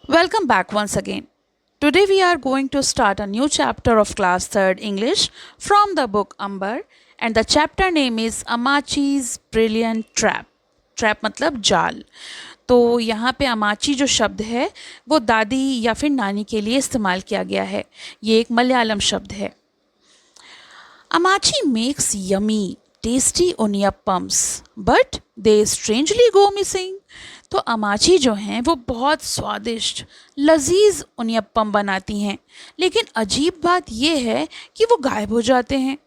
Welcome back once again. Today we are going to start a new chapter of class 3rd English from the book Amber, and the chapter name is Amachi's Brilliant Trap. Trap मतलब जाल. तो यहाँ पे अमाची जो शब्द है वो दादी या फिर नानी के लिए इस्तेमाल किया गया है. ये एक मलयालम शब्द है. Amachi makes yummy, tasty oniyappams, but they strangely go missing. तो अमाची जो हैं वो बहुत स्वादिष्ट लजीज उनियप्पम बनाती हैं, लेकिन अजीब बात ये है कि वो गायब हो जाते हैं.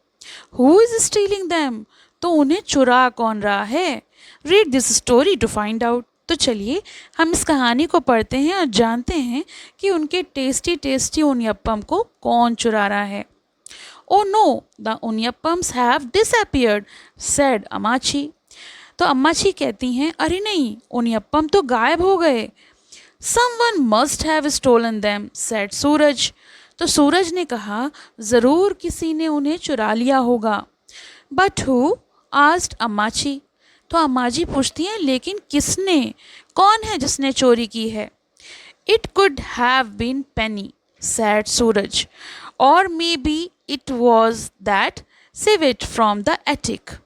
Who is stealing them? तो उन्हें चुरा कौन रहा है? Read this story to find out. तो चलिए हम इस कहानी को पढ़ते हैं और जानते हैं कि उनके टेस्टी टेस्टी उनियप्पम को कौन चुरा रहा है. Oh no, the Unyappams have disappeared, said Amachi. तो अम्माची कहती हैं, अरे नहीं, उनियप्पम तो गायब हो गए. Someone must have stolen them, said सूरज. तो सूरज ने कहा, ज़रूर किसी ने उन्हें चुरा लिया होगा. But who? asked अम्माची. तो अम्माजी पूछती हैं, लेकिन किसने? कौन है जिसने चोरी की है? It could have been Penny, said Suraj. Or maybe it was that civet from the attic.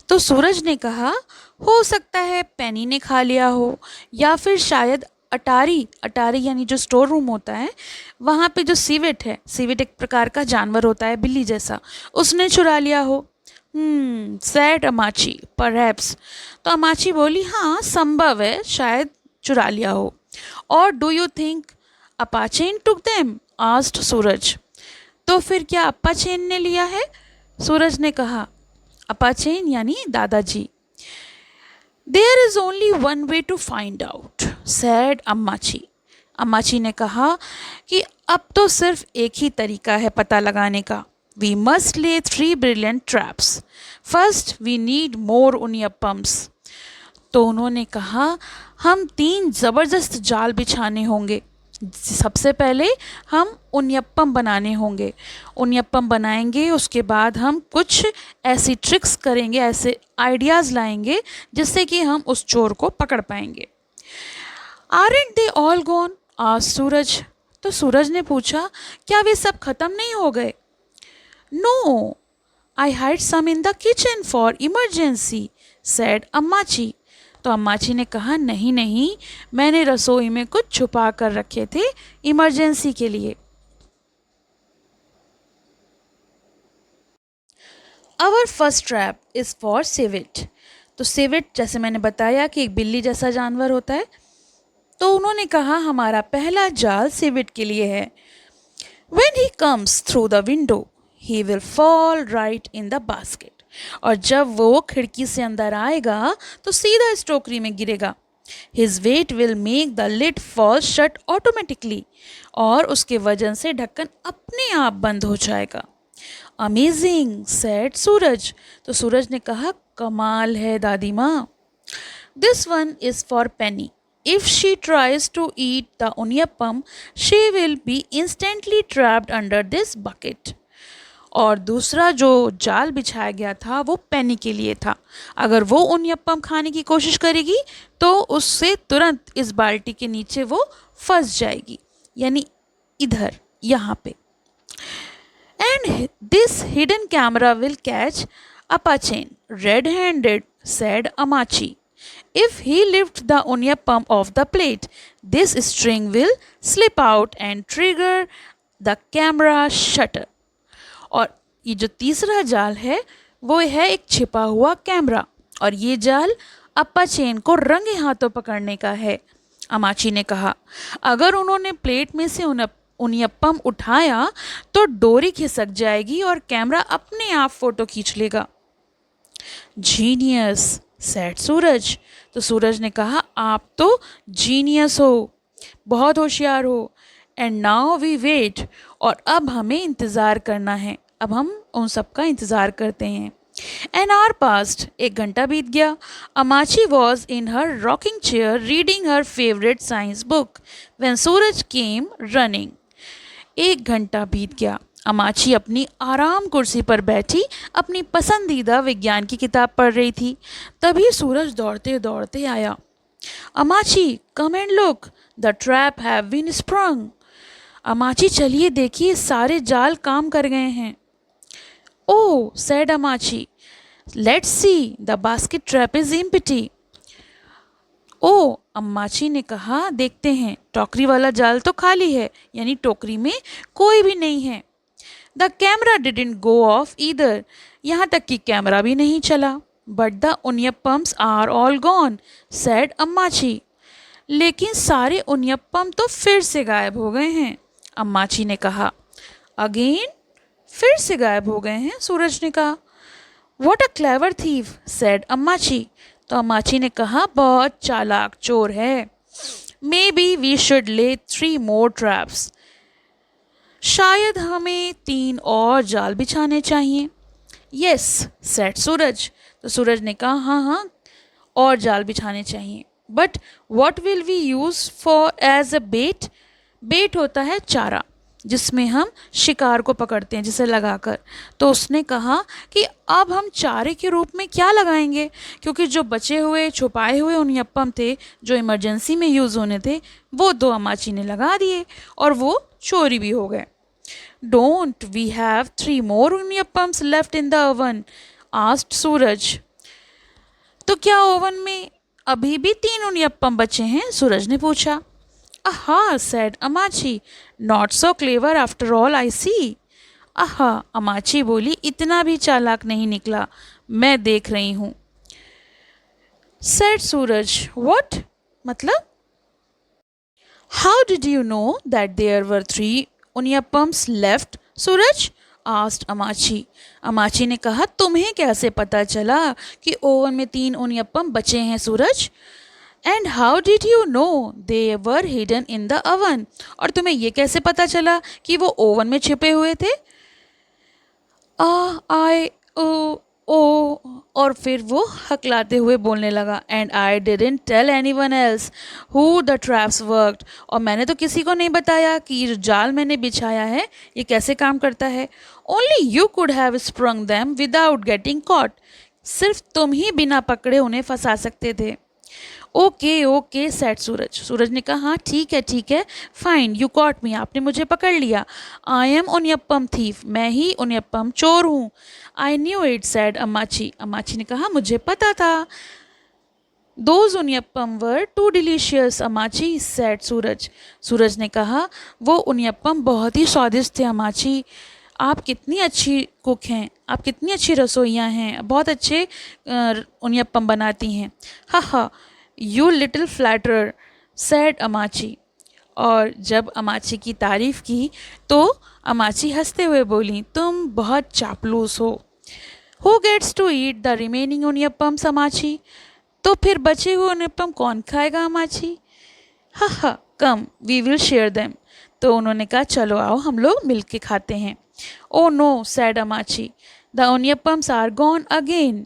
तो सूरज ने कहा, हो सकता है पेनी ने खा लिया हो, या फिर शायद अटारी अटारी यानी जो स्टोर रूम होता है वहाँ पे जो सीवेट है, सीवेट एक प्रकार का जानवर होता है बिल्ली जैसा, उसने चुरा लिया हो. Said Ammachi, perhaps. तो अमाची बोली, हाँ संभव है, शायद चुरा लिया हो. और do you think Appachen took them? Asked Suraj. तो फिर क्या अप्पाचेन ने लिया है? सूरज ने कहा. अप्पाचेन यानी दादाजी. There is only one way to find out, said Ammachi. Ammachi ने कहा कि अब तो सिर्फ एक ही तरीका है पता लगाने का. We must lay 3 brilliant traps. First we need more unniyappams. तो उन्होंने कहा, हम 3 ज़बरदस्त जाल बिछाने होंगे. सबसे पहले हम उनियप्पम बनाने होंगे. उनियप्पम बनाएंगे, उसके बाद हम कुछ ऐसी ट्रिक्स करेंगे, ऐसे आइडियाज़ लाएंगे जिससे कि हम उस चोर को पकड़ पाएंगे. Aren't they all gone? Asked Suraj. तो सूरज ने पूछा, क्या वे सब ख़त्म नहीं हो गए? No, I hid some in the kitchen for emergency, said Ammachi. तो अम्माची ने कहा, नहीं नहीं, मैंने रसोई में कुछ छुपा कर रखे थे इमरजेंसी के लिए. Our first trap is for civet. तो सिवेट जैसे मैंने बताया कि एक बिल्ली जैसा जानवर होता है. तो उन्होंने कहा, हमारा पहला जाल सिवेट के लिए है. When he comes through the window, he will fall right in the basket. और जब वो खिड़की से अंदर आएगा तो सीधा इस टोकरी में गिरेगा. His weight will make the lid fall shut automatically. और उसके वजन से ढक्कन अपने आप बंद हो जाएगा. Amazing, said सूरज. तो सूरज ने कहा, कमाल है दादी माँ. This one is for Penny. If she tries to eat the unyappam, she will be instantly trapped under this bucket. और दूसरा जो जाल बिछाया गया था वो पेनी के लिए था. अगर वो उनियप्पम खाने की कोशिश करेगी तो उससे तुरंत इस बाल्टी के नीचे वो फंस जाएगी, यानी इधर यहाँ पे. And this hidden camera will catch Appachen red handed, said Ammachi. If he lifts the unyapam off the plate, this string will slip out and trigger the camera shutter. और ये जो तीसरा जाल है वो है एक छिपा हुआ कैमरा, और ये जाल अप्पाचेन को रंगे हाथों पकड़ने का है. अमाची ने कहा, अगर उन्होंने प्लेट में से उनियप्पम उठाया तो डोरी खिसक जाएगी और कैमरा अपने आप फ़ोटो खींच लेगा. जीनियस, सैड सूरज. तो सूरज ने कहा, आप तो जीनियस हो, बहुत होशियार हो. And now we wait. और अब हमें इंतज़ार करना है. अब हम उन सब का इंतज़ार करते हैं. An hour past. 1 घंटा बीत गया. Ammachi was in her rocking chair reading her favourite science book when Suraj came running. 1 घंटा बीत गया. अमाची अपनी आराम कुर्सी पर बैठी अपनी पसंदीदा विज्ञान की किताब पढ़ रही थी. तभी सूरज दौड़ते दौड़ते आया. Ammachi come and look, the trap have been sprung. Ammachi चलिए देखिए सारे जाल काम कर गए हैं। Oh said Ammachi, let's see the basket trap is empty. ओ अम्माची ने कहा देखते हैं, टोकरी वाला जाल तो खाली है, यानी टोकरी में कोई भी नहीं है। The camera didn't go off either, यहाँ तक कि कैमरा भी नहीं चला। But the unniyappams are all gone, said Ammachi. लेकिन सारे उनियप्पम तो फिर से गायब हो गए हैं, अम्माची ने कहा। अगेन, फिर से गायब हो गए हैं, सूरज ने कहा। What a clever thief, said Ammachi. तो अम्माची ने कहा बहुत चालाक चोर है। मे बी वी शुड ले 3 more ट्रैप्स, शायद हमें 3 और जाल बिछाने चाहिए। यस सेड सूरज। तो सूरज ने कहा हाँ हाँ और जाल बिछाने चाहिए। But what will we use for as a bait, bait होता है चारा जिसमें हम शिकार को पकड़ते हैं जिसे लगाकर। तो उसने कहा कि अब हम चारे के रूप में क्या लगाएंगे, क्योंकि जो बचे हुए छुपाए हुए उनियप्पम थे जो इमरजेंसी में यूज़ होने थे वो 2 अमाची ने लगा दिए और वो चोरी भी हो गए। Don't we have 3 more unniyappams left in the oven, asked Suraj. तो क्या ओवन में अभी भी 3 उनियप्पम बचे हैं, सूरज ने पूछा। Aha said Ammachi, not so clever after all I see. आहा अमाची बोली, इतना भी चालाक नहीं निकला, मैं देख रही हूँ। सेड सूरज, व्हाट, मतलब? How did you know that there were 3 unniyappams left, Suraj, asked Ammachi. Ammachi ने कहा तुम्हें कैसे पता चला कि ओवन में 3 उनियप्पम बचे हैं, Suraj? And how did you know they were hidden in the oven, और तुम्हें ये कैसे पता चला कि वो ओवन में छिपे हुए थे? आई ओ ओ, और फिर वो हकलाते हुए बोलने लगा। And I didn't tell anyone else who the traps worked, और मैंने तो किसी को नहीं बताया कि ये जो जाल मैंने बिछाया है ये कैसे काम करता है। Only you could have sprung them without getting caught, सिर्फ तुम ही बिना पकड़े उन्हें फंसा सकते थे। Okay okay said Suraj. Suraj ने कहा हाँ ठीक है, फाइन, यू कॉट मी, आपने मुझे पकड़ लिया। आई एम उनियप्पम थीफ, मैं ही उनियप्पम चोर हूँ। I knew it said Ammachi. Ammachi ने कहा मुझे पता था। Those unniyappam were too delicious Ammachi said Suraj. Suraj ने कहा वो उनियप्पम बहुत ही स्वादिष्ट थे अम्माची, आप कितनी अच्छी कुक हैं, आप कितनी अच्छी रसोइयाँ हैं, बहुत अच्छे उनियप्पम बनाती हैं। हा हा यू लिटिल फ्लैटरर सैड अमाची। और जब अमाची की तारीफ़ की तो अमाची हंसते हुए बोली तुम बहुत चापलूस हो। Who gets to eat the remaining unniyappams Ammachi, तो फिर बचे हुए उनियप्पम कौन खाएगा Amachi? Ha ha come we will share them. तो उन्होंने कहा चलो आओ हम लोग मिल के खाते हैं। Oh no said Ammachi, the unniyappams are gone again.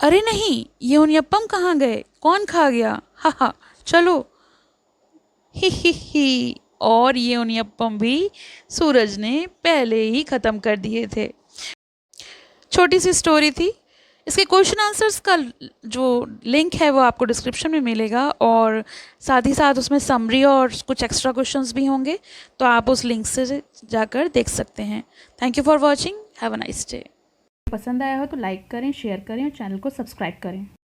अरे नहीं ये उनियप्पम कहाँ गए, कौन खा गया? हा हा चलो ही, और ये उनियप्पम भी सूरज ने पहले ही ख़त्म कर दिए थे। छोटी सी स्टोरी थी। इसके क्वेश्चन आंसर्स का जो लिंक है वो आपको डिस्क्रिप्शन में मिलेगा, और साथ ही साथ उसमें समरी और कुछ एक्स्ट्रा क्वेश्चंस भी होंगे, तो आप उस लिंक से जाकर देख सकते हैं। Thank you for watching, have a nice day. पसंद आया हो तो लाइक करें, शेयर करें और चैनल को सब्सक्राइब करें।